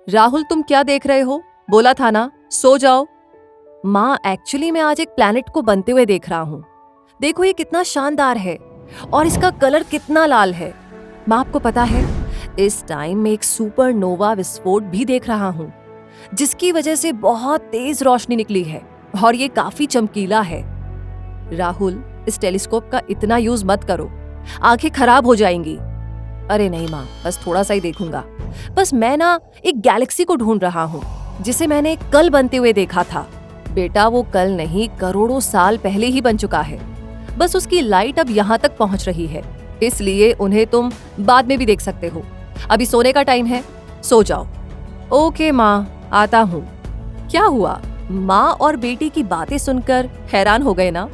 राहुल, तुम क्या देख रहे हो? बोला था ना, सो जाओ। माँ, एक्चुअली मैं आज एक प्लैनेट को बनते हुए देख रहा हूँ। देखो ये कितना शानदार है और इसका कलर कितना लाल है। माँ, आपको पता है इस टाइम मैं एक सुपरनोवा विस्फोट भी देख रहा हूँ, जिसकी वजह से बहुत तेज रोशनी निकली है और ये काफी चमकीला है। राहुल, इस टेलीस्कोप का इतना यूज मत करो, आंखें खराब हो जाएंगी। अरे नहीं माँ, बस थोड़ा सा ही देखूंगा। बस मैं ना एक गैलेक्सी को ढूंढ रहा हूँ जिसे मैंने कल बनते हुए देखा था। बेटा, वो कल नहीं, करोड़ों साल पहले ही बन चुका है। बस उसकी लाइट अब यहाँ तक पहुँच रही है, इसलिए उन्हें तुम बाद में भी देख सकते हो। अभी सोने का टाइम है, सो जाओ। ओके माँ, आता हूँ। क्या हुआ? माँ और बेटी की बातें सुनकर हैरान हो गए ना?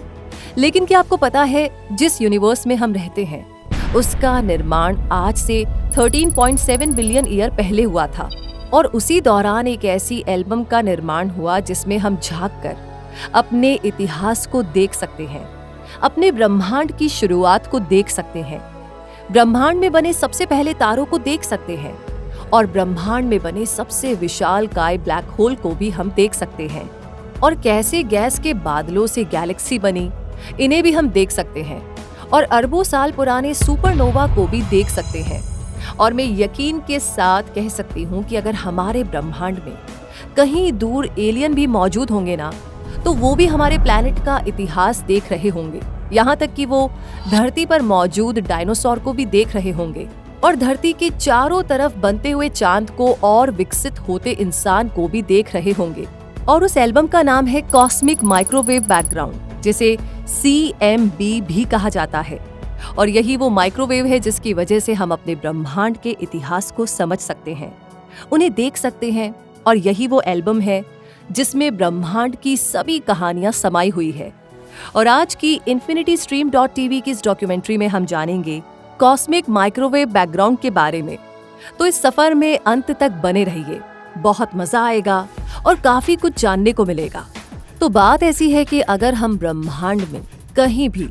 लेकिन क्या आपको पता है जिस यूनिवर्स में हम रहते हैं उसका निर्माण आज से 13.7 बिलियन ईयर पहले हुआ था, और उसी दौरान एक ऐसी एल्बम का निर्माण हुआ जिसमें हम झांक कर अपने इतिहास को देख सकते हैं, अपने ब्रह्मांड की शुरुआत को देख सकते हैं, ब्रह्मांड में बने सबसे पहले तारों को देख सकते हैं और ब्रह्मांड में बने सबसे विशालकाय ब्लैक होल को भी हम देख सकते हैं। और कैसे गैस के बादलों से गैलेक्सी बनी, इन्हें भी हम देख सकते हैं और अरबों साल पुराने सुपरनोवा को भी देख सकते हैं। और मैं यकीन के साथ कह सकती हूँ कि अगर हमारे ब्रह्मांड में कहीं दूर एलियन भी मौजूद होंगे ना, तो वो भी हमारे प्लैनेट का इतिहास देख रहे होंगे। यहाँ तक कि वो धरती पर मौजूद डायनासोर को भी देख रहे होंगे और धरती के चारों तरफ बनते हुए चांद को और विकसित होते इंसान को भी देख रहे होंगे। और उस एल्बम का नाम है कॉस्मिक माइक्रोवेव बैकग्राउंड, जिसे CMB भी कहा जाता है। और यही वो माइक्रोवेव है जिसकी वजह से हम अपने ब्रह्मांड के इतिहास को समझ सकते हैं, उन्हें देख सकते हैं। और यही वो एल्बम है जिसमें ब्रह्मांड की सभी कहानियां समाई हुई है। और आज की infinitystream.tv की इस डॉक्यूमेंट्री में हम जानेंगे कॉस्मिक माइक्रोवेव बैकग्राउंड के बारे में। तो इस सफर में अंत तक बने रहिए, बहुत मजा आएगा और काफी कुछ जानने को मिलेगा। तो बात ऐसी है कि अगर हम ब्रह्मांड में कहीं भी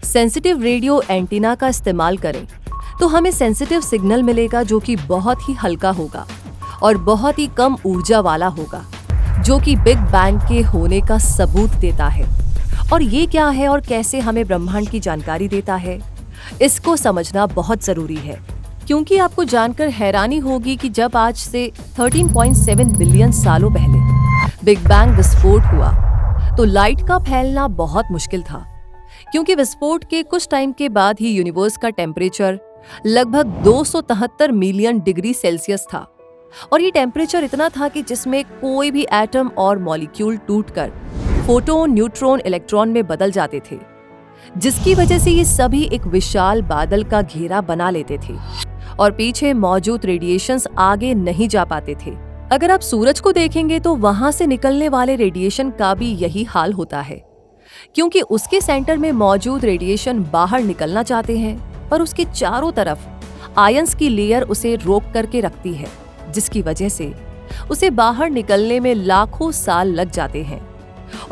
सेंसिटिव रेडियो एंटीना का इस्तेमाल करें तो हमें सेंसिटिव सिग्नल मिलेगा, जो कि बहुत ही हल्का होगा और बहुत ही कम ऊर्जा वाला होगा, जो कि बिग बैंग के होने का सबूत देता है। और ये क्या है और कैसे हमें ब्रह्मांड की जानकारी देता है, इसको समझना बहुत जरूरी है। क्योंकि आपको जानकर हैरानी होगी कि जब आज से 13.7 बिलियन सालों पहले बिग बैंग विस्फोट हुआ तो लाइट का फैलना बहुत मुश्किल था, क्योंकि विस्फोट के कुछ टाइम के बाद ही यूनिवर्स का टेम्परेचर लगभग 273 मिलियन डिग्री सेल्सियस था। और ये टेम्परेचर इतना था कि जिसमें कोई भी एटम और मॉलिक्यूल टूटकर फोटोन, न्यूट्रॉन, इलेक्ट्रॉन में बदल जाते थे, जिसकी वजह से ये सभी एक विशाल बादल का घेरा बना लेते थे और पीछे मौजूद रेडिएशंस आगे नहीं जा पाते थे। अगर आप सूरज को देखेंगे तो वहां से निकलने वाले रेडिएशन का भी यही हाल होता है, क्योंकि उसके सेंटर में मौजूद रेडिएशन बाहर निकलना चाहते हैं, पर उसके चारों तरफ आयंस की लेयर उसे रोक करके रखती है, जिसकी वजह से उसे बाहर निकलने में लाखों साल लग जाते हैं।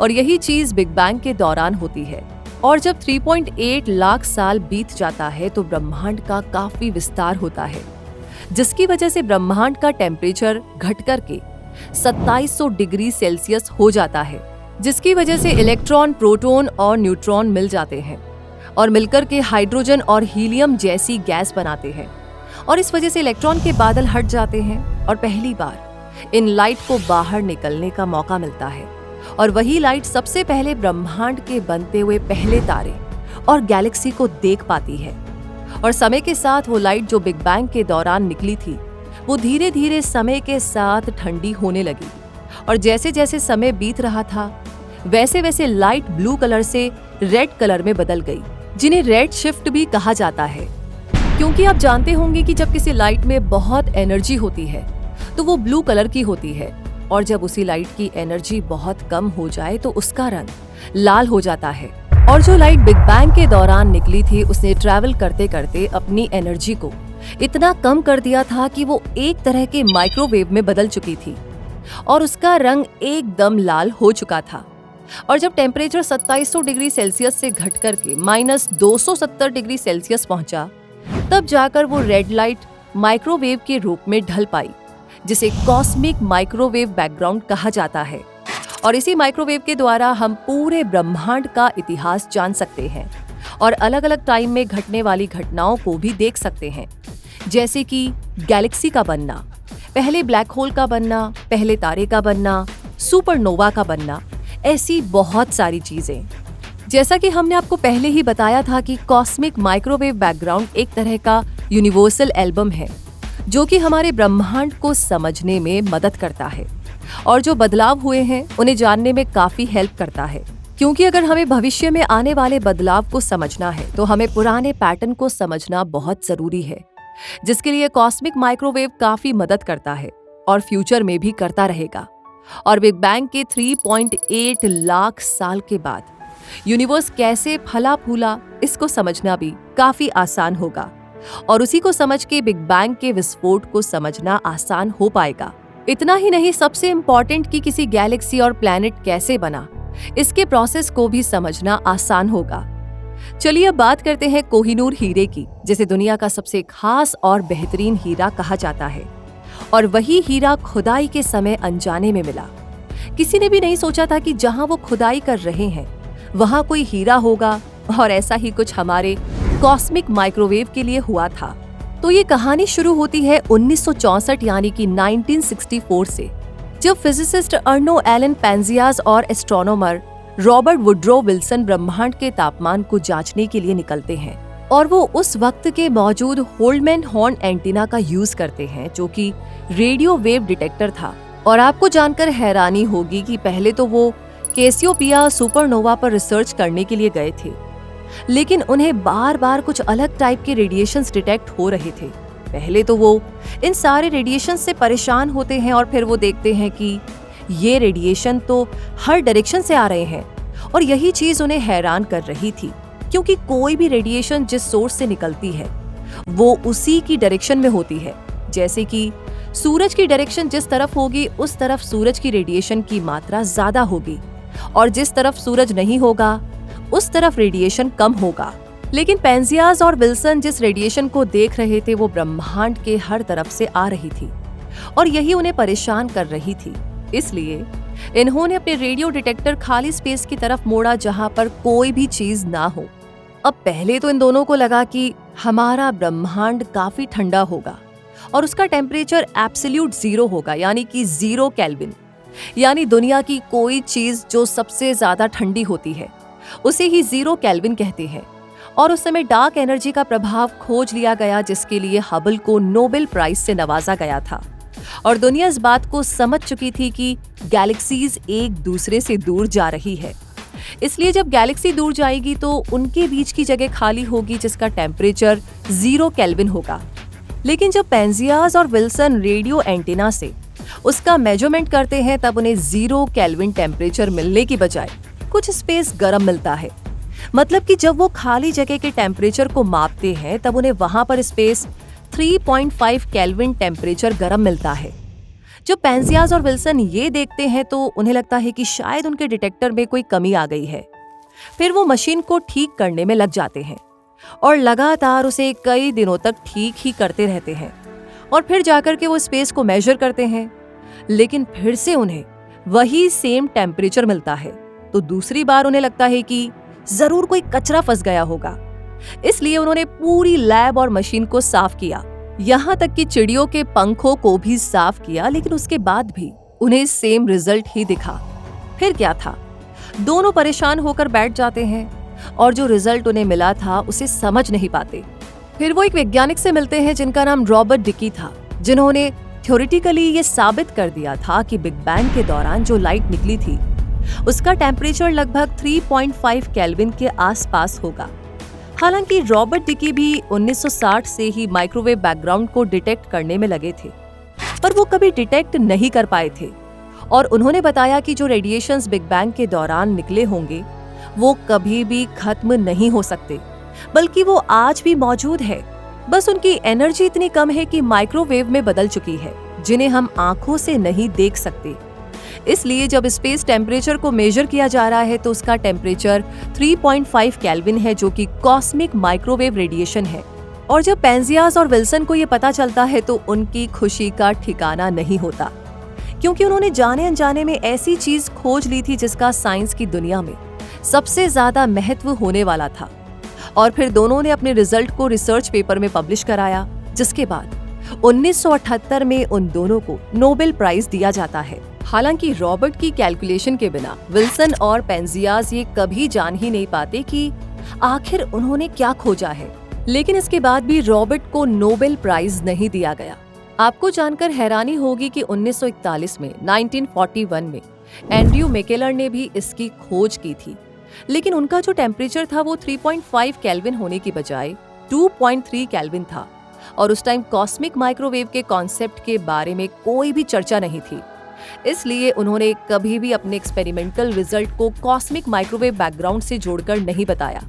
और यही चीज बिग बैंग के दौरान होती है। और जब 3.8 लाख साल बीत जाता है तो ब्रह्मांड का काफी विस्तार होता है, जिसकी वजह से ब्रह्मांड का टेम्परेचर घट करके 2700 डिग्री सेल्सियस हो जाता है, जिसकी वजह से इलेक्ट्रॉन, प्रोटॉन और न्यूट्रॉन मिल जाते हैं और मिलकर के हाइड्रोजन और हीलियम जैसी गैस बनाते हैं। और इस वजह से इलेक्ट्रॉन के बादल हट जाते हैं और पहली बार इन लाइट को बाहर निकलने का मौका मिलता है। और वही लाइट सबसे पहले ब्रह्मांड के बनते हुए पहले तारे और गैलेक्सी को देख पाती है। और समय के साथ वो लाइट जो बिग बैंग के दौरान निकली थी, वो धीरे धीरे समय के साथ ठंडी होने लगी। और जैसे जैसे समय बीत रहा था वैसे वैसे लाइट ब्लू कलर से रेड कलर में बदल गई, जिन्हें रेड शिफ्ट भी कहा जाता है। क्योंकि आप जानते होंगे कि जब किसी लाइट में बहुत एनर्जी होती है तो वो ब्लू कलर की होती है, और जब उसी लाइट की एनर्जी बहुत कम हो जाए तो उसका रंग लाल हो जाता है। और जो लाइट बिग बैंग के दौरान निकली थी उसने ट्रैवल करते करते अपनी एनर्जी को इतना कम कर दिया था कि वो एक तरह के माइक्रोवेव में बदल चुकी थी और उसका रंग एकदम लाल हो चुका था। और जब टेम्परेचर 2700 डिग्री सेल्सियस से घट करके -270 डिग्री सेल्सियस पहुंचा, तब जाकर वो रेड लाइट माइक्रोवेव के रूप में ढल पाई, जिसे कॉस्मिक माइक्रोवेव बैकग्राउंड कहा जाता है। और इसी माइक्रोवेव के द्वारा हम पूरे ब्रह्मांड का इतिहास जान सकते हैं और अलग अलग टाइम में घटने वाली घटनाओं को भी देख सकते हैं, जैसे कि गैलेक्सी का बनना, पहले ब्लैक होल का बनना, पहले तारे का बनना, सुपरनोवा का बनना, ऐसी बहुत सारी चीजें। जैसा कि हमने आपको पहले ही बताया था कि कॉस्मिक माइक्रोवेव बैकग्राउंड एक तरह का यूनिवर्सल एल्बम है जो कि हमारे ब्रह्मांड को समझने में मदद करता है और जो बदलाव हुए हैं उन्हें जानने में काफी हेल्प करता है। क्योंकि अगर हमें भविष्य में आने वाले बदलाव को समझना है तो हमें पुराने पैटर्न को समझना बहुत जरूरी है, जिसके लिए कॉस्मिक माइक्रोवेव काफी मदद करता है और फ्यूचर में भी करता रहेगा। और बिग बैंग के 3.8 लाख साल के बाद यूनिवर्स कैसे फला फूला, इसको समझना भी काफी आसान होगा और उसी को समझ के बिग बैंग के विस्फोट को समझना आसान हो पाएगा। इतना ही नहीं, सबसे इम्पोर्टेंट कि किसी गैलेक्सी और प्लैनेट कैसे बना, इसके प्रोसेस को भी समझना आसान होगा। चलिए अब बात करते हैं कोहिनूर हीरे की, जिसे दुनिया का सबसे खास और बेहतरीन हीरा कहा जाता है। और वही हीरा खुदाई के समय अनजाने में मिला। किसी ने भी नहीं सोचा था कि जहां वो खुदाई कर रहे हैं वहां कोई हीरा होगा, और ऐसा ही कुछ हमारे कॉस्मिक माइक्रोवेव के लिए हुआ था। तो ये कहानी शुरू होती है 1964 यानी कि 1964 से, जब फिजिसिस्ट अर्नो एलन पेंजियास और एस्ट्रोनॉमर रॉबर्ट वुड्रो विल्सन ब्रह्मांड के तापमान को जांचने के लिए निकलते हैं। और वो उस वक्त के मौजूद होल्डमैन हॉर्न एंटीना का यूज करते हैं, जो कि रेडियो वेव डिटेक्टर था। और आपको जानकर हैरानी होगी कि पहले तो वो कैसियोपिया सुपरनोवा पर रिसर्च करने के लिए गए थे, लेकिन उन्हें बार बार कुछ अलग टाइप के रेडिएशंस डिटेक्ट हो रहे थे। पहले तो वो इन सारे रेडिएशन से परेशान होते हैं और फिर वो देखते हैं कि ये रेडिएशन तो हर डायरेक्शन से आ रहे हैं, और यही चीज उन्हें हैरान कर रही थी, क्योंकि कोई भी रेडिएशन जिस सोर्स से निकलती है वो उसी की डायरेक्शन में होती है। जैसे कि सूरज की डायरेक्शन जिस तरफ होगी उस तरफ सूरज की रेडिएशन की मात्रा ज्यादा होगी, और जिस तरफ सूरज नहीं होगा उस तरफ रेडिएशन कम होगा। लेकिन पेंजियास और विल्सन जिस रेडिएशन को देख रहे थे वो ब्रह्मांड के हर तरफ से आ रही थी, और यही उन्हें परेशान कर रही थी। इसलिए इन्होंने अपने रेडियो डिटेक्टर खाली स्पेस की तरफ मोड़ा जहां पर कोई भी चीज ना हो। अब पहले तो इन दोनों को लगा कि हमारा ब्रह्मांड काफी ठंडा होगा और उसका टेम्परेचर एब्सोल्यूट 0 होगा, यानी कि 0 केल्विन। यानी दुनिया की कोई चीज जो सबसे ज्यादा ठंडी होती है उसे ही 0 केल्विन कहते हैं। और उस समय डार्क एनर्जी का प्रभाव खोज लिया गया, जिसके लिए हबल को नोबेल प्राइज से नवाजा गया था। और दुनिया इस बात को समझ चुकी थी कि गैलेक्सीज एक दूसरे से दूर जा रही है, इसलिए जब गैलेक्सी दूर जाएगी तो उनके बीच की जगह खाली होगी जिसका टेम्परेचर 0 केल्विन होगा। लेकिन जब पेंजियास और विल्सन रेडियो एंटीना से उसका मेजरमेंट करते हैं तब उन्हें 0 केल्विन टेम्परेचर मिलने की बजाय कुछ स्पेस गर्म मिलता है। मतलब कि जब वो खाली जगह के टेम्परेचर को मापते हैं तब उन्हें वहां पर स्पेस 3.5 केल्विन टेम्परेचर गर्म मिलता है। जब पेंजियास और विल्सन ये देखते हैं तो उन्हें लगता है कि शायद उनके डिटेक्टर में कोई कमी आ गई है। फिर वो मशीन को ठीक करने में लग जाते हैं और लगातार उसे कई दिनों तक ठीक ही करते रहते हैं, और फिर जाकर के वो स्पेस को मेजर करते हैं, लेकिन फिर से उन्हें वही सेम टेम्परेचर मिलता है। तो दूसरी बार उन्हें लगता है कि जरूर कोई कचरा फंस गया होगा, इसलिए उन्होंने पूरी लैब और मशीन को साफ किया, यहाँ तक कि चिड़ियों के पंखों को भी साफ किया, लेकिन उसके बाद भी उन्हें सेम रिजल्ट ही दिखा। फिर क्या था, दोनों परेशान होकर बैठ जाते हैं और जो रिजल्ट उन्हें मिला था उसे समझ नहीं पाते। फिर वो एक वैज्ञानिक से मिलते हैं जिनका नाम रॉबर्ट डिकी था, जिन्होंने थ्योरेटिकली ये साबित कर दिया था कि बिग बैंग के दौरान जो लाइट निकली थी उसका टेम्परेचर लगभग 3.5 केल्विन के आसपास होगा। हालांकि रॉबर्ट डिकी भी 1960 से ही माइक्रोवेव बैकग्राउंड को डिटेक्ट करने में लगे थे, पर वो कभी डिटेक्ट नहीं कर पाए थे। और उन्होंने बताया कि जो रेडिएशंस बिग बैंग के दौरान निकले होंगे वो कभी भी खत्म नहीं हो सकते, बल्कि वो आज भी मौजूद है। बस उनकी एनर्जी इतनी कम है कि माइक्रोवेव में बदल चुकी है, जिन्हें हम आंखों से नहीं देख सकते। इसलिए जब स्पेस टेम्परेचर को मेजर किया जा रहा है तो उसका टेम्परेचर 3.5 केल्विन है, जो कि कॉस्मिक माइक्रोवेव रेडिएशन है। और जब पेंजियास और विल्सन को ये पता चलता है तो उनकी खुशी का ठिकाना नहीं होता, क्योंकि उन्होंने जाने अनजाने में ऐसी चीज खोज ली थी जिसका साइंस की दुनिया में सबसे ज्यादा महत्व होने वाला था। और फिर दोनों ने अपने रिजल्ट को रिसर्च पेपर में पब्लिश कराया, जिसके बाद 1978 में उन दोनों को नोबेल प्राइज दिया जाता है। हालांकि रॉबर्ट की कैलकुलेशन के बिना विल्सन और पेंजियास ये कभी जान ही नहीं पाते कि आखिर उन्होंने क्या खोजा है। लेकिन इसके बाद भी रॉबर्ट को नोबेल प्राइज नहीं दिया गया। आपको जानकर हैरानी होगी कि 1941 में 1941 में एंड्रयू मैकेलर ने भी इसकी खोज की थी, लेकिन उनका जो टेम्परेचर था वो 3.5 केल्विन होने की बजाय 2.3 केल्विन था, और उस टाइम कॉस्मिक माइक्रोवेव के कॉन्सेप्ट के बारे में कोई भी चर्चा नहीं थी। इसलिए उन्होंने कभी भी अपने एक्सपेरिमेंटल रिजल्ट को कॉस्मिक माइक्रोवेव बैकग्राउंड से जोड़कर नहीं बताया,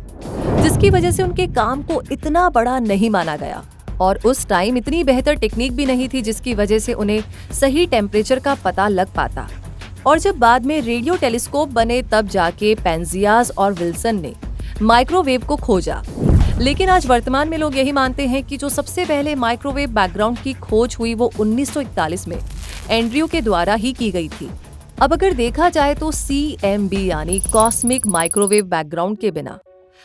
जिसकी वजह से उनके काम को इतना बड़ा नहीं माना गया। और उस टाइम इतनी बेहतर टेक्निक भी नहीं थी जिसकी वजह से उन्हें सही टेम्परेचर का पता लग पाता। और जब बाद में रेडियो टेलीस्कोप बने तब जाके पेंजियास और विल्सन ने माइक्रोवेव को खोजा। लेकिन आज वर्तमान में लोग यही मानते हैं कि जो सबसे पहले माइक्रोवेव बैकग्राउंड की खोज हुई वो 1941 में एंड्रयू के द्वारा ही की गई थी। अब अगर देखा जाए तो CMB यानी कॉस्मिक माइक्रोवेव बैकग्राउंड के बिना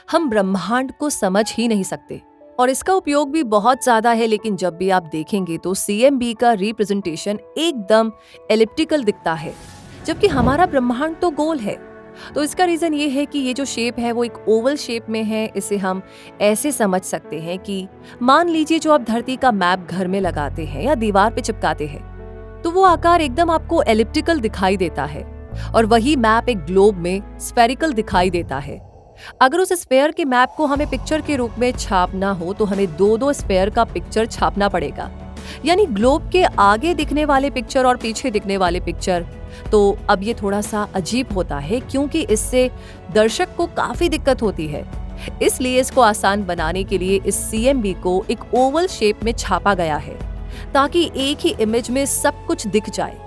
हम ब्रह्मांड को समझ ही नहीं सकते, और इसका उपयोग भी बहुत ज्यादा है। लेकिन जब भी आप देखेंगे तो CMB का रिप्रेजेंटेशन एकदम एलिप्टिकल दिखता है, जबकि हमारा ब्रह्मांड तो गोल है। तो इसका रीजन ये है कि ये जो शेप है वो एक ओवल शेप में है। इसे हम ऐसे समझ सकते हैं कि मान लीजिए जो आप धरती का मैप घर में लगाते हैं या दीवार पे चिपकाते हैं, तो वो आकार एकदम आपको एलिप्टिकल दिखाई देता है, और वही मैप एक ग्लोब में स्फेरिकल दिखाई देता है। अगर उस स्फेयर के मैप को हमें पिक्चर के रूप में छापना हो तो हमें दो स्फेयर का पिक्चर छापना पड़ेगा, यानी ग्लोब के आगे दिखने वाले पिक्चर और पीछे दिखने वाले पिक्चर। तो अब ये थोड़ा सा अजीब होता है, क्योंकि इससे दर्शक को काफी दिक्कत होती है। इसलिए इसको आसान बनाने के लिए इस CMB को एक ओवल शेप में छापा गया है, ताकि एक ही इमेज में सब कुछ दिख जाए।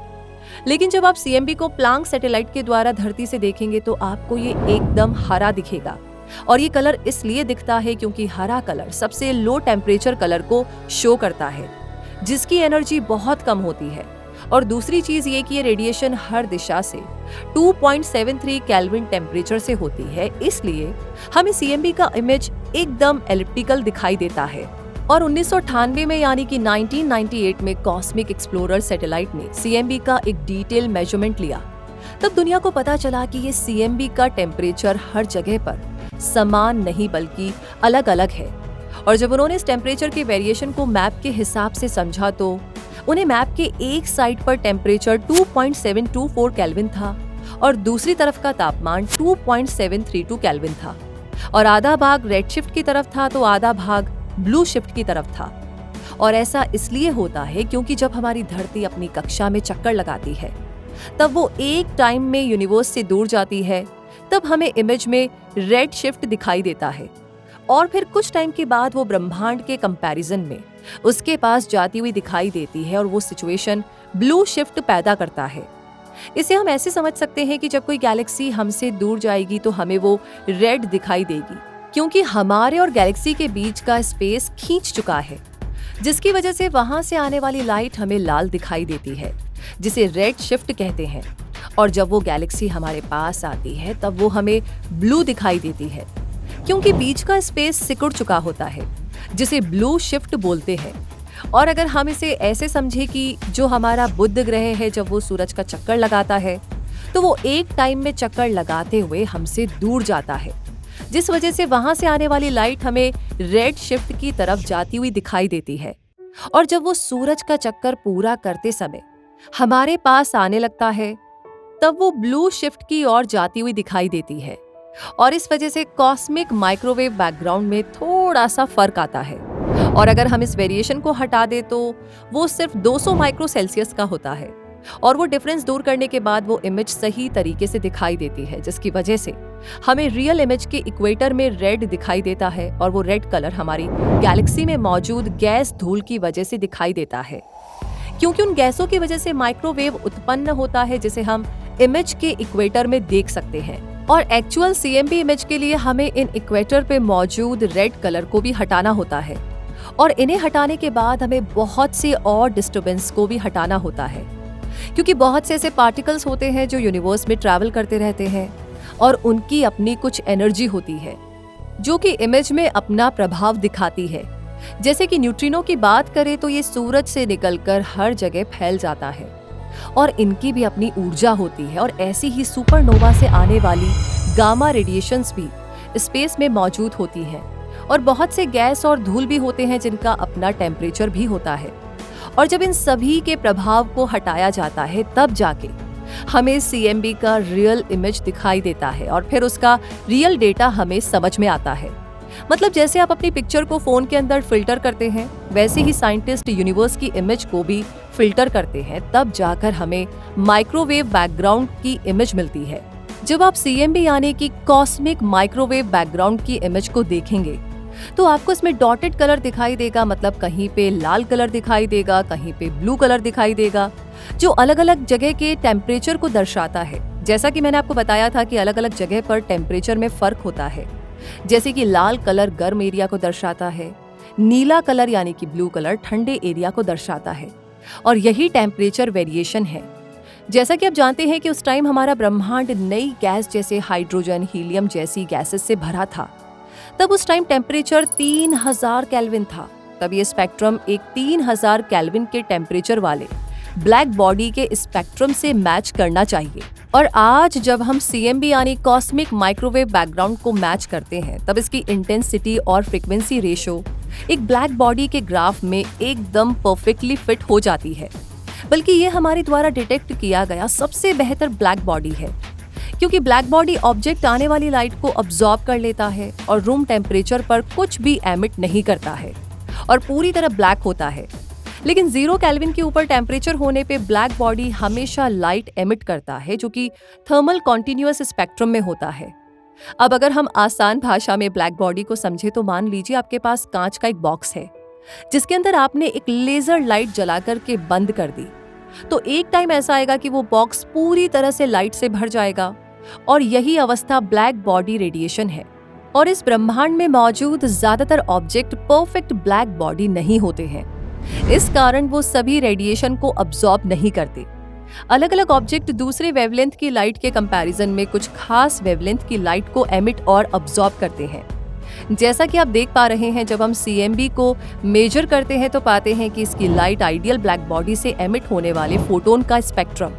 लेकिन जब आप CMB को प्लांक सैटेलाइट के द्वारा धरती से देखेंगे तो आपको ये एकदम हरा दिखेगा, और ये कलर इसलिए दिखता है क्योंकि हरा कलर सबसे लो टेम्परेचर कलर को शो करता है, जिसकी एनर्जी बहुत कम होती है। और दूसरी चीज ये कि ये रेडिएशन हर दिशा से 2.73 केल्विन टेम्परेचर से होती है, इसलिए हमें CMB का इमेज एकदम एलिप्टिकल दिखाई देता है। और 1998 में यानी कि 1998 में कॉस्मिक एक्सप्लोरर सैटेलाइट ने CMB का एक डिटेल मेजरमेंट लिया। तब दुनिया को पता चला कि ये CMB का टेम्परेचर हर जगह पर समान नहीं बल्कि अलग अलग है। और जब उन्होंने इस टेम्परेचर के वेरिएशन को मैप के हिसाब से समझा तो उन्हें मैप के एक साइड पर टेम्परेचर 2.724 केल्विन था और दूसरी तरफ का तापमान 2.732 केल्विन था, और आधा भाग रेड शिफ्ट की तरफ था तो आधा भाग ब्लू शिफ्ट की तरफ था। और ऐसा इसलिए होता है क्योंकि जब हमारी धरती अपनी कक्षा में चक्कर लगाती है तब वो एक टाइम में यूनिवर्स से दूर जाती है, तब हमें इमेज में रेड शिफ्ट दिखाई देता है, और फिर कुछ टाइम के बाद वो ब्रह्मांड के कंपैरिजन में उसके पास जाती हुई दिखाई देती है, और वो सिचुएशन ब्लू शिफ्ट पैदा करता है। इसे हम ऐसे समझ सकते हैं कि जब कोई गैलेक्सी हमसे दूर जाएगी तो हमें वो रेड दिखाई देगी, क्योंकि हमारे और गैलेक्सी के बीच का स्पेस खींच चुका है, जिसकी वजह से वहां से आने वाली लाइट हमें लाल दिखाई देती है, जिसे रेड शिफ्ट कहते हैं। और जब वो गैलेक्सी हमारे पास आती है तब वो हमें ब्लू दिखाई देती है, क्योंकि बीच का स्पेस सिकुड़ चुका होता है, जिसे ब्लू शिफ्ट बोलते हैं। और अगर हम इसे ऐसे समझे कि जो हमारा बुध ग्रह है जब वो सूरज का चक्कर लगाता है तो वो एक टाइम में चक्कर लगाते हुए हमसे दूर जाता है, जिस वजह से वहां से आने वाली लाइट हमें रेड शिफ्ट की तरफ जाती हुई दिखाई देती है। और जब वो सूरज का चक्कर पूरा करते समय हमारे पास आने लगता है तब वो ब्लू शिफ्ट की ओर जाती हुई दिखाई देती है, और इस वजह से कॉस्मिक माइक्रोवेव बैकग्राउंड में थोड़ा सा फर्क आता है। और अगर हम इस वेरिएशन को हटा दें तो वो सिर्फ 200 माइक्रो सेल्सियस का होता है, और वो डिफरेंस दूर करने के बाद वो इमेज सही तरीके से दिखाई देती है, जिसकी वजह से हमें रियल इमेज के इक्वेटर में रेड दिखाई देता है, और वो रेड कलर हमारी गैलेक्सी में मौजूद गैस धूल की वजह से दिखाई देता है, क्योंकि उन गैसों की वजह से माइक्रोवेव उत्पन्न होता है, जिसे हम इमेज के इक्वेटर में देख सकते हैं। और एक्चुअल CMB इमेज के लिए हमें इन इक्वेटर पे मौजूद रेड कलर को भी हटाना होता है, और इन्हें हटाने के बाद हमें बहुत से और डिस्टर्बेंस को भी हटाना होता है, क्योंकि बहुत से ऐसे पार्टिकल्स होते हैं जो यूनिवर्स में ट्रैवल करते रहते हैं और उनकी अपनी कुछ एनर्जी होती है जो कि इमेज में अपना प्रभाव दिखाती है। जैसे कि न्यूट्रिनो की बात करें तो ये सूरज से निकलकर हर जगह फैल जाता है और इनकी भी अपनी ऊर्जा होती है। और ऐसी ही सुपरनोवा से आने वाली गामा रेडिएशंस भी स्पेस में मौजूद होती हैं और बहुत से गैस और धूल भी होते हैं जिनका अपना टेम्परेचर भी होता है। और जब इन सभी के प्रभाव को हटाया जाता है तब जाके हमें CMB का रियल इमेज दिखाई देता है और फिर उसका रियल डेटा हमें समझ में आता है। मतलब जैसे आप अपनी पिक्चर को फोन के अंदर फिल्टर करते हैं, वैसे ही साइंटिस्ट यूनिवर्स की इमेज को भी फिल्टर करते हैं, तब जाकर हमें माइक्रोवेव बैकग्राउंड की इमेज मिलती है। जब आप CMB यानी कि कॉस्मिक माइक्रोवेव बैकग्राउंड की इमेज को देखेंगे तो आपको इसमें डॉटेड कलर दिखाई देगा, मतलब कहीं पे लाल कलर दिखाई देगा, कहीं पे ब्लू कलर दिखाई देगा, जो अलग अलग जगह के टेम्परेचर को दर्शाता है। जैसा कि मैंने आपको बताया था कि अलग अलग जगह पर टेम्परेचर में फर्क होता है। जैसे कि लाल कलर गर्म एरिया को दर्शाता है, नीला कलर यानी कि ब्लू कलर ठंडे एरिया को दर्शाता है और यही टेम्परेचर वेरिएशन है। जैसा कि आप जानते हैं कि उस टाइम हमारा ब्रह्मांड नई गैस जैसे हाइड्रोजन, हीलियम जैसी गैसेस से भरा था। तब उस टाइम टेम्परेचर 3000 केल्विन था। तब ये स्पेक्ट्रम एक 3000 केल्विन के टेम्परेचर वाले ब्लैक बॉडी के स्पेक्ट्रम से मैच करना चाहिए। और आज जब हम CMB यानी कॉस्मिक माइक्रोवेव बैकग्राउंड को मैच करते हैं तब इसकी इंटेंसिटी और फ्रीक्वेंसी रेशो एक ब्लैक बॉडी के ग्राफ में एकदम परफेक्टली फिट हो जाती है। बल्कि ये हमारे द्वारा डिटेक्ट किया गया सबसे बेहतर ब्लैक बॉडी है, क्योंकि ब्लैक बॉडी ऑब्जेक्ट आने वाली लाइट को अब्सॉर्ब कर लेता है और रूम टेम्परेचर पर कुछ भी एमिट नहीं करता है और पूरी तरह ब्लैक होता है। लेकिन 0 केल्विन के ऊपर टेम्परेचर होने पे ब्लैक बॉडी हमेशा लाइट एमिट करता है, जो कि थर्मल कॉन्टिन्यूअस स्पेक्ट्रम में होता है। अब अगर हम आसान भाषा में ब्लैक बॉडी को समझे तो मान लीजिए आपके पास कांच का एक बॉक्स है जिसके अंदर आपने एक लेजर लाइट जला करके बंद कर दी, तो एक टाइम ऐसा आएगा कि वो बॉक्स पूरी तरह से लाइट से भर जाएगा और यही अवस्था ब्लैक बॉडी रेडिएशन है। और इस ब्रह्मांड में मौजूद ज्यादातर ऑब्जेक्ट परफेक्ट ब्लैक बॉडी नहीं होते हैं, इस कारण वो सभी रेडिएशन को अब्सॉर्ब नहीं करते। अलग अलग ऑब्जेक्ट दूसरे वेवलेंथ की लाइट के कंपैरिजन में कुछ खास वेवलेंथ की लाइट को एमिट और अब्सॉर्ब करते हैं। जैसा कि आप देख पा रहे हैं, जब हम CMB को मेजर करते हैं तो पाते हैं कि इसकी लाइट आइडियल ब्लैक बॉडी से एमिट होने वाले फोटोन का स्पेक्ट्रम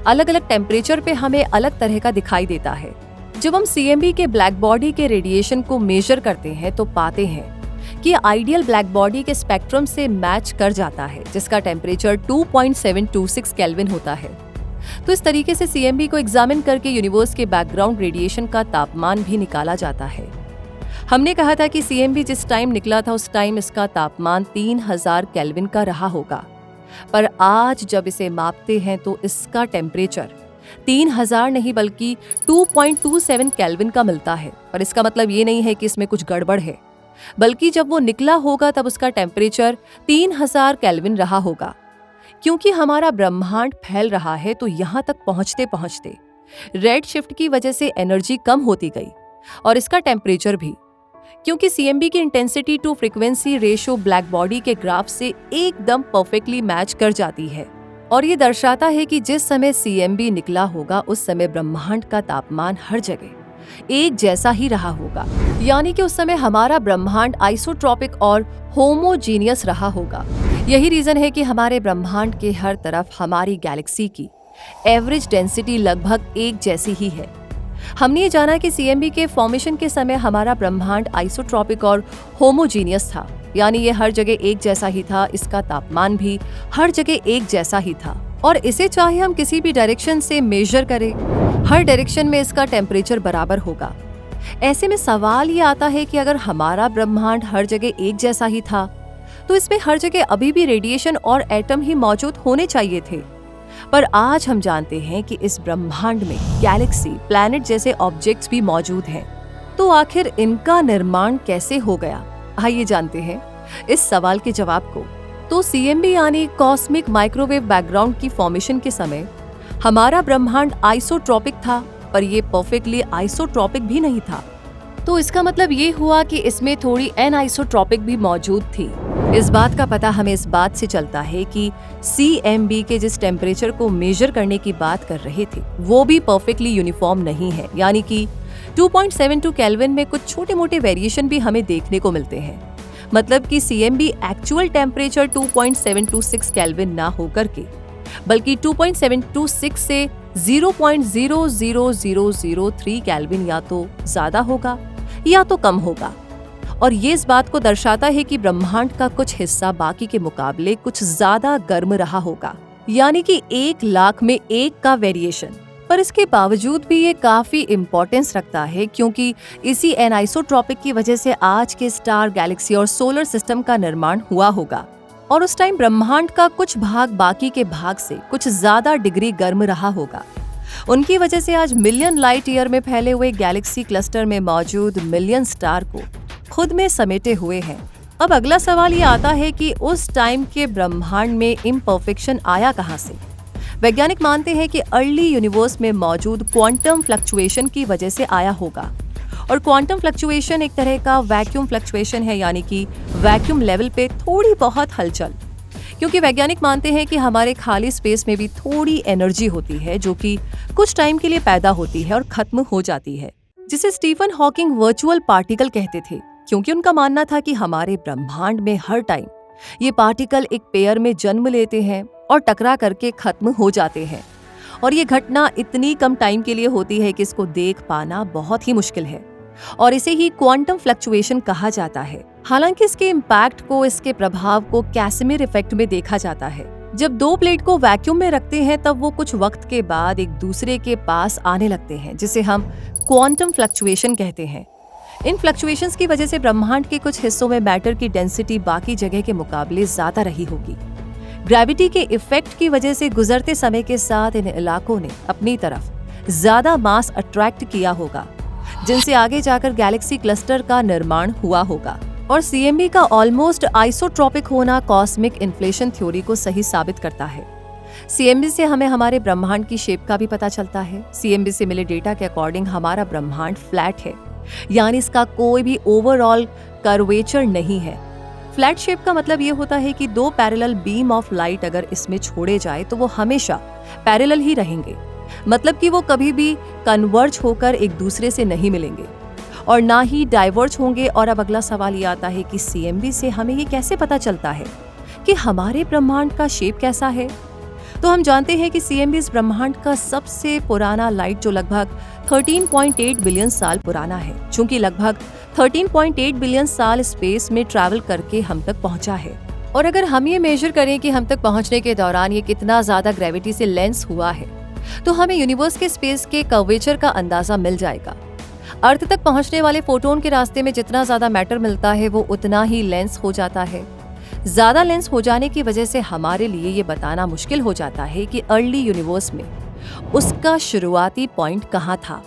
अलग अलग टेम्परेचर पे हमें अलग तरह का दिखाई देता है। जब हम CMB के ब्लैक बॉडी के रेडिएशन को मेजर करते हैं तो पाते हैं कि आइडियल ब्लैक बॉडी के स्पेक्ट्रम से मैच कर जाता है, जिसका टेम्परेचर 2.726 केल्विन होता है। तो इस तरीके से CMB को एग्जामिन करके यूनिवर्स के बैकग्राउंड रेडिएशन का तापमान भी निकाला जाता है। हमने कहा था कि CMB जिस टाइम निकला था उस टाइम इसका तापमान 3000 केल्विन का रहा होगा, पर आज जब इसे मापते हैं तो इसका टेम्परेचर 3000 नहीं बल्कि 2.27 केल्विन का मिलता है। पर इसका मतलब ये नहीं है कि इसमें कुछ गड़बड़ है, बल्कि जब वो निकला होगा तब उसका टेम्परेचर 3000 केल्विन रहा होगा। क्योंकि हमारा ब्रह्मांड फैल रहा है तो यहाँ तक पहुँचते पहुँचते रेड शिफ्ट की वजह से एनर्जी कम होती गई और इसका टेम्परेचर भी, क्योंकि CMB की intensity to frequency ratio black body के ग्राफ से एकदम परफेक्टली मैच कर जाती है। और ये दर्शाता है कि जिस समय CMB निकला होगा उस समय ब्रह्मांड का तापमान हर जगह एक जैसा ही रहा होगा, यानी कि उस समय हमारा ब्रह्मांड आइसोट्रॉपिक और होमोजीनियस रहा होगा। यही रीजन है कि हमारे ब्रह्मांड के हर तरफ हमारी गैलेक्सी की एवरेज डेंसिटी लगभग एक जैसी ही है। हमने ये जाना कि CMB के फॉर्मेशन के समय हमारा ब्रह्मांड आइसोट्रॉपिक और होमोजीनियस था, यानी ये हर जगह एक जैसा ही था, इसका तापमान भी हर जगह एक जैसा ही था और इसे चाहे हम किसी भी डायरेक्शन से मेजर करें, हर डायरेक्शन में इसका टेम्परेचर बराबर होगा। ऐसे में सवाल ये आता है कि अगर हमारा ब्रह्मांड हर जगह एक जैसा ही था तो इसमें हर जगह अभी भी रेडिएशन और एटम ही मौजूद होने चाहिए थे। पर आज हम जानते हैं कि इस ब्रह्मांड में गैलेक्सी, प्लैनेट जैसे ऑब्जेक्ट्स भी मौजूद हैं। तो आखिर इनका निर्माण कैसे हो गया? आइए जानते हैं इस सवाल के जवाब को। तो CMB यानी कॉस्मिक माइक्रोवेव बैकग्राउंड की फॉर्मेशन के समय हमारा ब्रह्मांड आइसोट्रॉपिक था, पर ये परफेक्टली आइसोट्रॉपिक भी नहीं था। तो इसका मतलब ये हुआ कि इसमें थोड़ी एनआइसोट्रॉपिक भी मौजूद थी, इस बात का पता हमें इस बात से चलता है कि CMB के जिस टेम्परेचर को मेजर करने की बात कर रहे थे वो भी परफेक्टली यूनिफॉर्म नहीं है, यानी कि 2.72 केल्विन में कुछ छोटे मोटे वेरिएशन भी हमें देखने को मिलते हैं। मतलब कि CMB एक्चुअल टेम्परेचर 2.726 केल्विन ना होकर के बल्कि 2.726 से 0.00003 केल्विन या तो ज्यादा होगा या तो कम होगा। और ये इस बात को दर्शाता है कि ब्रह्मांड का कुछ हिस्सा बाकी के मुकाबले कुछ ज्यादा गर्म रहा होगा, यानी कि 1,00,000 में 1 का वेरिएशन। पर इसके बावजूद भी ये काफी इम्पोर्टेंस रखता है, क्योंकि इसी एनाइसोट्रॉपिक की वजह से आज के स्टार, गैलेक्सी और सोलर सिस्टम का निर्माण हुआ होगा। और उस टाइम ब्रह्मांड का कुछ भाग बाकी के भाग से कुछ ज्यादा डिग्री गर्म रहा होगा। उनकी वजह से आज मिलियन लाइट ईयर में फैले हुए गैलेक्सी क्लस्टर में मौजूद मिलियन स्टार को खुद में समेटे हुए हैं। अब अगला सवाल ये आता है कि उस टाइम के ब्रह्मांड में इम्परफेक्शन आया कहाँ से? वैज्ञानिक मानते हैं कि अर्ली यूनिवर्स में मौजूद क्वांटम फ्लक्चुएशन की वजह से आया होगा। और क्वांटम फ्लक्चुएशन एक तरह का वैक्यूम फ्लक्चुएशन है, यानी कि वैक्यूम लेवल पे थोड़ी बहुत हलचल। क्योंकि वैज्ञानिक मानते हैं कि हमारे खाली स्पेस में भी थोड़ी एनर्जी होती है जो कि कुछ टाइम के लिए पैदा होती है और खत्म हो जाती है, जिसे स्टीफन हॉकिंग वर्चुअल पार्टिकल कहते थे, क्योंकि उनका मानना था कि हमारे ब्रह्मांड में हर टाइम ये पार्टिकल एक पेयर में जन्म लेते हैं और टकरा करके खत्म हो जाते हैं। और ये घटना इतनी कम टाइम के लिए होती है कि इसको देख पाना बहुत ही मुश्किल है, और इसे ही क्वांटम फ्लक्चुएशन कहा जाता है। हालांकि इसके इम्पैक्ट को, इसके प्रभाव को कैसिमिर इफेक्ट में देखा जाता है। जब दो प्लेट को वैक्यूम में रखते हैं तब वो कुछ वक्त के बाद एक दूसरे के पास आने लगते हैं, जिसे हम क्वांटम फ्लक्चुएशन कहते हैं। इन फ्लक्चुएशंस की वजह से ब्रह्मांड के कुछ हिस्सों में मैटर की डेंसिटी बाकी जगह के मुकाबले ज्यादा रही होगी। ग्रेविटी के इफेक्ट की वजह से गुजरते समय के साथ इन इलाकों ने अपनी तरफ ज्यादा मास अट्रैक्ट किया होगा, जिनसे आगे जाकर गैलेक्सी क्लस्टर का निर्माण हुआ होगा। और CMB का ऑलमोस्ट आइसोट्रॉपिक होना कॉस्मिक इन्फ्लेशन थ्योरी को सही साबित करता है। CMB से हमें हमारे ब्रह्मांड की शेप का भी पता चलता है। CMB से मिले डेटा के अकॉर्डिंग हमारा ब्रह्मांड फ्लैट है, यानी इसका कोई भी ओवरऑल कर्वेचर नहीं है। फ्लैट शेप का मतलब ये होता है कि दो पैरेलल बीम ऑफ लाइट अगर इसमें छोड़े जाए तो वो हमेशा पैरेलल ही रहेंगे, मतलब कि वो कभी भी कन्वर्ज होकर एक दूसरे से नहीं मिलेंगे और ना ही डाइवर्ज होंगे। और अब अगला सवाल ये आता है कि CMB से हमें ये कैसे पता चलता है कि हमारे ब्रह्मांड का शेप कैसा है? तो हम जानते हैं कि CMB इस ब्रह्मांड का सबसे पुराना लाइट जो लगभग 13.8 बिलियन साल पुराना है, चूंकि लगभग 13.8 बिलियन साल स्पेस में ट्रैवल करके हम तक पहुंचा है। और अगर हम ये मेजर करें कि हम तक पहुंचने के दौरान ये कितना ज्यादा ग्रेविटी से लेंस हुआ है, तो हमें यूनिवर्स के स्पेस के कर्वेचर का अंदाजा मिल जाएगा। अर्थ तक पहुंचने वाले फोटोन के रास्ते में जितना ज्यादा मैटर मिलता है वो उतना ही लेंस हो जाता है। ज्यादा लेंस हो जाने की वजह से हमारे लिए ये बताना मुश्किल हो जाता है कि अर्ली यूनिवर्स में उसका शुरुआती पॉइंट कहाँ था।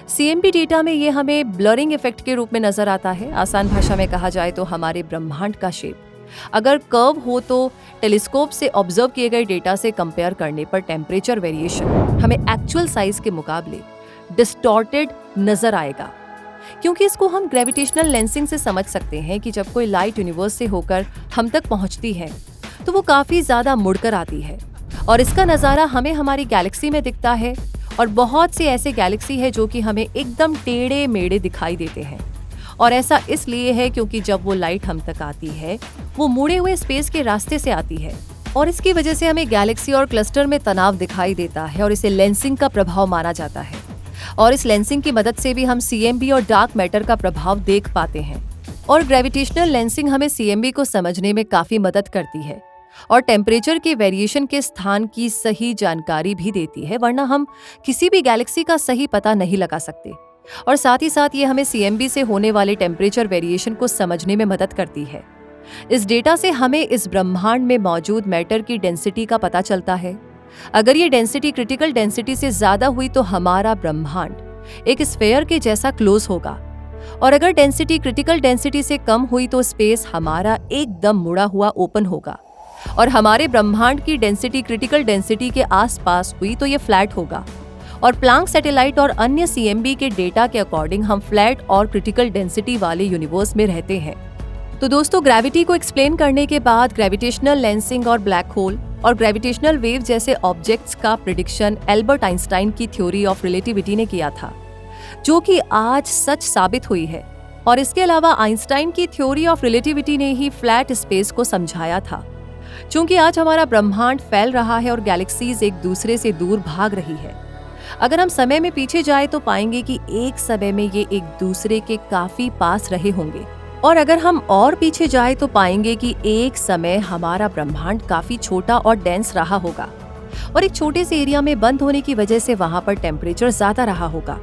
CMB डेटा में ये हमें ब्लरिंग इफेक्ट के रूप में नजर आता है। आसान भाषा में कहा जाए तो हमारे ब्रह्मांड का शेप अगर कर्व हो तो टेलीस्कोप से ऑब्जर्व किए गए डेटा से कंपेयर करने पर टेम्परेचर वेरिएशन हमें एक्चुअल साइज के मुकाबले डिस्टॉर्टेड नजर आएगा, क्योंकि इसको हम ग्रेविटेशनल लेंसिंग से समझ सकते हैं कि जब कोई लाइट यूनिवर्स से होकर हम तक पहुंचती है तो वो काफी ज्यादा मुड़कर आती है, और इसका नजारा हमें हमारी गैलेक्सी में दिखता है। और बहुत से ऐसे गैलेक्सी है जो कि हमें एकदम टेढ़े मेढ़े दिखाई देते हैं, और ऐसा इसलिए है क्योंकि जब वो लाइट हम तक आती है वो मुड़े हुए स्पेस के रास्ते से आती है, और इसकी वजह से हमें गैलेक्सी और क्लस्टर में तनाव दिखाई देता है, और इसे लेंसिंग का प्रभाव माना जाता है। और इस लेंसिंग की मदद से भी हम CMB और डार्क मैटर का प्रभाव देख पाते हैं। और ग्रेविटेशनल लेंसिंग हमें CMB को समझने में काफी मदद करती है और टेम्परेचर के वेरिएशन के स्थान की सही जानकारी भी देती है, वरना हम किसी भी गैलेक्सी का सही पता नहीं लगा सकते। और साथ ही साथ ये हमें CMB से होने वाले टेम्परेचर वेरिएशन को समझने में मदद करती है। इस डेटा से हमें इस ब्रह्मांड में मौजूद मैटर की डेंसिटी का पता चलता है। अगर ये डेंसिटी क्रिटिकल डेंसिटी से ज्यादा हुई तो हमारा ब्रह्मांड एक स्फेयर के जैसा क्लोज होगा, और अगर डेंसिटी क्रिटिकल डेंसिटी से कम हुई तो स्पेस हमारा एकदम मुड़ा हुआ ओपन होगा, और हमारे ब्रह्मांड की डेंसिटी क्रिटिकल डेंसिटी के आसपास हुई तो ये फ्लैट होगा। और प्लांक सैटेलाइट और अन्य CMB के डेटा के अकॉर्डिंग हम फ्लैट और क्रिटिकल डेंसिटी वाले यूनिवर्स में रहते हैं। तो दोस्तों, ग्रेविटी को एक्सप्लेन करने के बाद ग्रेविटेशनल लेंसिंग और ब्लैक होल और ग्रेविटेशनल वेव जैसे ऑब्जेक्ट्स का प्रिडिक्शन एल्बर्ट आइंस्टाइन की थ्योरी ऑफ रिलेटिविटी ने किया था, जो कि आज सच साबित हुई है। और इसके अलावा आइंस्टाइन की थ्योरी ऑफ रिलेटिविटी ने ही फ्लैट स्पेस को समझाया था। चूंकि आज हमारा ब्रह्मांड फैल रहा है और गैलेक्सीज एक दूसरे से दूर भाग रही है, अगर हम समय में पीछे जाए तो पाएंगे कि एक समय में ये एक दूसरे के काफी पास रहे होंगे, और अगर हम और पीछे जाए तो पाएंगे कि एक समय हमारा ब्रह्मांड काफी छोटा और डेंस रहा होगा, और एक छोटे से एरिया में बंद होने की वजह से वहां पर टेम्परेचर ज्यादा रहा होगा।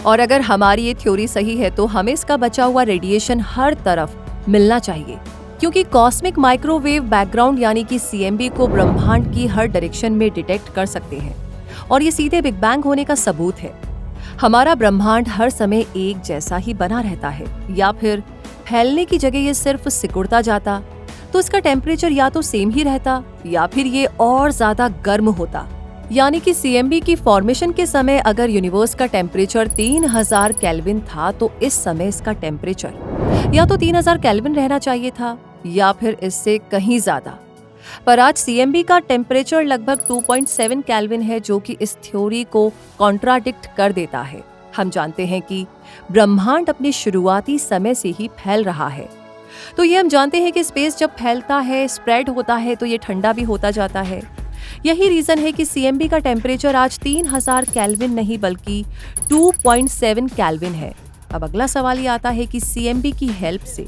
और अगर हमारी ये थ्योरी सही है तो हमें इसका बचा हुआ रेडिएशन हर तरफ मिलना चाहिए, क्योंकि कॉस्मिक माइक्रोवेव बैकग्राउंड यानी कि CMB को ब्रह्मांड की हर डायरेक्शन में डिटेक्ट कर सकते हैं, और ये सीधे बिग बैंग होने का सबूत है। हमारा ब्रह्मांड हर समय एक जैसा ही बना रहता है, या फिर फैलने की जगह ये सिर्फ सिकुड़ता जाता, तो इसका टेम्परेचर या तो सेम ही रहता या फिर ये और ज्यादा गर्म होता। यानी कि CMB की फॉर्मेशन के समय अगर यूनिवर्स का टेम्परेचर 3000 केल्विन था, तो इस समय इसका टेम्परेचर या तो 3000 केल्विन रहना चाहिए था या फिर इससे कहीं ज्यादा। पर आज CMB का टेम्परेचर लगभग 2.7 केल्विन है, जो कि इस थ्योरी को कॉन्ट्राडिक्ट कर देता है। हम जानते हैं कि ब्रह्मांड अपने शुरुआती समय से ही फैल रहा है, तो ये हम जानते हैं कि स्पेस जब फैलता है, स्प्रेड होता है, तो ये ठंडा भी होता जाता है। यही रीजन है कि CMB का टेम्परेचर आज 3000 केल्विन नहीं बल्कि 2.7 केल्विन है। अब अगला सवाल ये आता है कि CMB की हेल्प से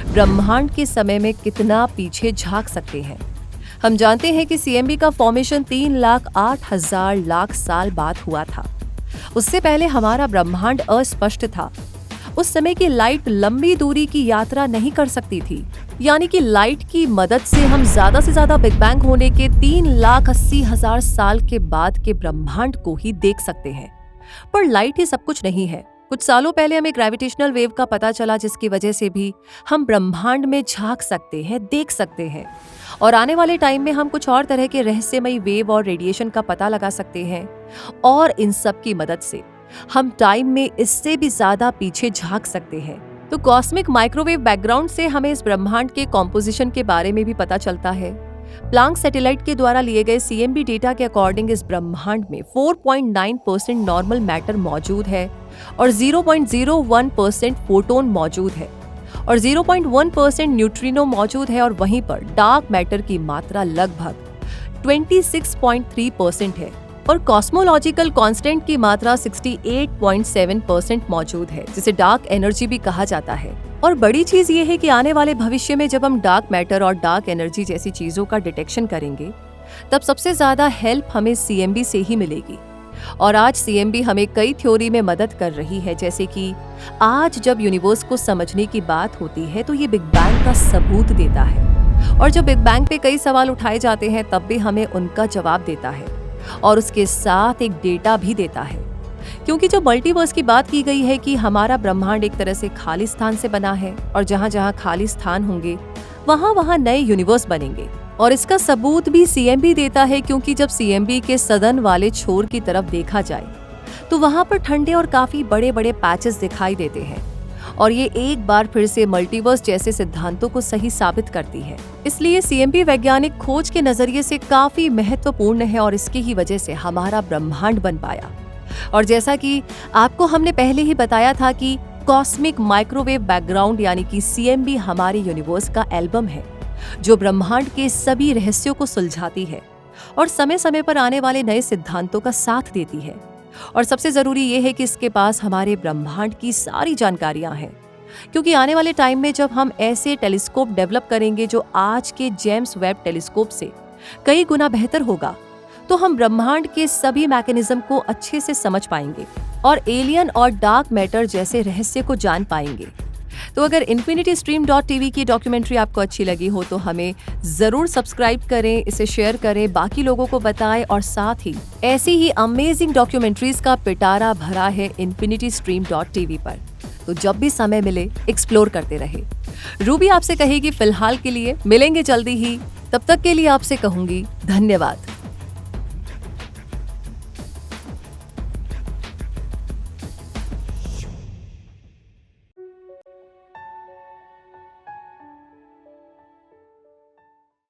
ब्रह्मांड के समय में कितना पीछे झांक सकते हैं। हम जानते हैं कि CMB का फॉर्मेशन 3,08,000 लाख साल बाद हुआ था। उससे पहले हमारा ब्रह्मांड अस्पष्ट था। उस समय की लाइट लंबी दूरी की यात्रा नहीं कर सकती थी, यानी कि लाइट की मदद से हम ज्यादा से ज्यादा बिग बैंग होने के 3,80,000 साल के बाद के ब्रह्मांड को ही देख सकते हैं। पर लाइट ही सब कुछ नहीं है। कुछ सालों पहले हमें ग्रेविटेशनल वेव का पता चला, जिसकी वजह से भी हम ब्रह्मांड में झांक सकते हैं, देख सकते हैं, और आने वाले टाइम में हम कुछ और तरह के रहस्यमयी वेव और रेडिएशन का पता लगा सकते हैं, और इन सब की मदद से हम टाइम में इससे भी ज्यादा पीछे झांक सकते हैं। तो कॉस्मिक माइक्रोवेव बैकग्राउंड से हमें इस ब्रह्मांड के कॉम्पोजिशन के बारे में भी पता चलता है। प्लांक सैटेलाइट के द्वारा लिए गए CMB डेटा के अकॉर्डिंग इस ब्रह्मांड में 4.9% नॉर्मल मैटर मौजूद है, और 0.01% फोटोन मौजूद है, और 0.1% न्यूट्रिनो मौजूद है, और वहीं पर डार्क मैटर की मात्रा लगभग 26.3% है, और कॉस्मोलॉजिकल कांस्टेंट की मात्रा 68.7% मौजूद है, जिसे डार्क एनर्जी भी कहा जाता है। और बड़ी चीज ये है कि आने वाले भविष्य में जब हम डार्क मैटर और डार्क एनर्जी जैसी चीजों का डिटेक्शन करेंगे, तब सबसे ज्यादा हेल्प हमें CMB से ही मिलेगी। और आज CMB हमें कई थ्योरी में मदद कर रही है, जैसे कि आज जब यूनिवर्स को समझने की बात होती है तो ये बिग बैंग का सबूत देता है, और जब बिग बैंग पे कई सवाल उठाए जाते हैं तब भी हमें उनका जवाब देता है, और उसके साथ एक डेटा भी देता है। क्योंकि जो मल्टीवर्स की बात की गई है कि हमारा ब्रह्मांड एक तरह से खाली स्थान से बना है, और जहाँ जहाँ खाली स्थान होंगे वहाँ वहाँ नए यूनिवर्स बनेंगे, और इसका सबूत भी CMB देता है। क्योंकि जब CMB के सदन वाले छोर की तरफ देखा जाए तो वहाँ पर ठंडे और काफी बड़े बड़े पैचेस दिखाई देते हैं, और ये एक बार फिर से मल्टीवर्स जैसे सिद्धांतों को सही साबित करती है। इसलिए CMB वैज्ञानिक खोज के नजरिए से काफी महत्वपूर्ण है, और इसकी ही वजह से हमारा ब्रह्मांड बन पाया। और जैसा कि आपको हमने पहले ही बताया था कि कॉस्मिक माइक्रोवेव बैकग्राउंड यानी कि CMB हमारे यूनिवर्स का एल्बम है, जो ब्रह्मांड के सभी रहस्यों को सुलझाती है और समय समय पर आने वाले नए सिद्धांतों का साथ देती है। और सबसे जरूरी ये है कि इसके पास हमारे ब्रह्मांड की सारी जानकारियां हैं, क्योंकि आने वाले टाइम में जब हम ऐसे टेलीस्कोप डेवलप करेंगे जो आज के जेम्स वेब टेलीस्कोप से कई गुना बेहतर होगा, तो हम ब्रह्मांड के सभी मैकेनिज्म को अच्छे से समझ पाएंगे और एलियन और डार्क मैटर जैसे रहस्य को जान पाएंगे। तो अगर infinitystream.tv की डॉक्यूमेंट्री आपको अच्छी लगी हो तो हमें जरूर सब्सक्राइब करें, इसे शेयर करें, बाकी लोगों को बताएं, और साथ ही ऐसी ही अमेजिंग डॉक्यूमेंट्रीज का पिटारा भरा है infinitystream.tv पर। तो जब भी समय मिले एक्सप्लोर करते रहे। रूबी आपसे कहेगी फिलहाल के लिए मिलेंगे जल्दी ही, तब तक के लिए आपसे कहूंगी धन्यवाद।